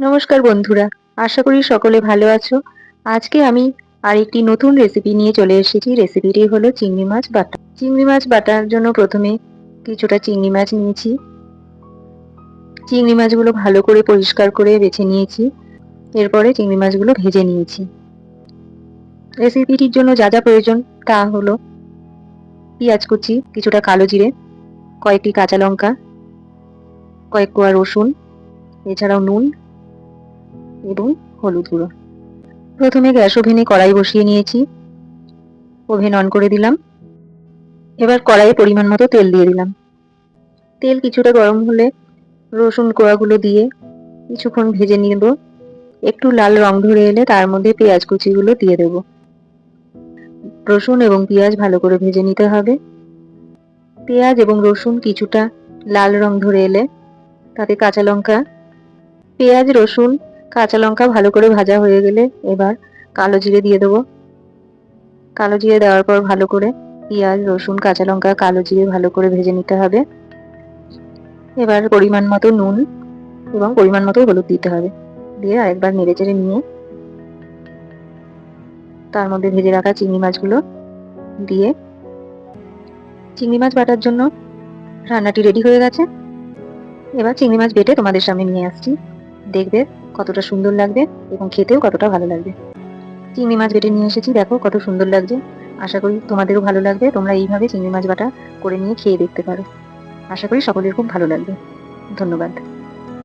নমস্কার বন্ধুরা, আশা করি সকলে ভালো আছো। আজকে আমি আরেকটি নতুন রেসিপি নিয়ে চলে এসেছি। রেসিপিটি হলো চিংড়ি মাছ বাটা। চিংড়ি মাছ বাটার জন্য প্রথমে কিছুটা চিংড়ি মাছ নিয়েছি। চিংড়ি মাছগুলো ভালো করে পরিষ্কার করে বেছে নিয়েছি। এরপরে চিংড়ি মাছগুলো ভেজে নিয়েছি। রেসিপিটির জন্য যা যা প্রয়োজন তা হলো পেঁয়াজ কুচি, কিছুটা কালো জিরে, কয়েকটি কাঁচা লঙ্কা, কয়েক কোয়া রসুন, এছাড়াও নুন এবং হলুদ গুঁড়ো। প্রথমে গ্যাস ওভেনে কড়াই বসিয়ে নিয়েছি। ওভেন অন করে দিলাম। এবার কড়াইয়ে পরিমাণ মতো তেল দিয়ে দিলাম। তেল কিছুটা গরম হলে রসুন কোয়াগুলো দিয়ে কিছুক্ষণ ভেজে নেব। একটু লাল রং ধরে এলে তার মধ্যে পেঁয়াজ কুচিগুলো দিয়ে দেব। রসুন এবং পেঁয়াজ ভালো করে ভেজে নিতে হবে। পেঁয়াজ এবং রসুন কিছুটা লাল রং ধরে এলে তাতে কাঁচা লঙ্কা, পেঁয়াজ রসুন কাঁচা লঙ্কা ভালো করে ভাজা হয়ে গেলে এবার কালো জিরে দিয়ে দেবো। কালো জিরে দেওয়ার পর ভালো করে পেঁয়াজ রসুন কাঁচা লঙ্কা কালো জিরে ভালো করে ভেজে নিতে হবে। এবার পরিমাণ মতো নুন এবং পরিমাণ মতো হলুদ দিতে হবে। দিয়ে আরেকবার নেড়ে চেড়ে নিয়ে তার মধ্যে ভেজে রাখা চিংড়ি মাছগুলো দিয়ে চিংড়ি মাছ বাটার জন্য রান্নাটি রেডি হয়ে গেছে। এবার চিংড়ি মাছ বেটে তোমাদের সামনে নিয়ে আসছি। দেখবে কতটা সুন্দর লাগবে এবং খেতেও কতটা ভালো লাগবে। চিংড়ি মাছ বেটে নিয়ে এসেছি, দেখো কত সুন্দর লাগছে। আশা করি তোমাদেরও ভালো লাগবে। তোমরা এইভাবে চিংড়ি মাছ বাটা করে নিয়ে খেয়ে দেখতে পারো। আশা করি সকলের খুব ভালো লাগবে। ধন্যবাদ।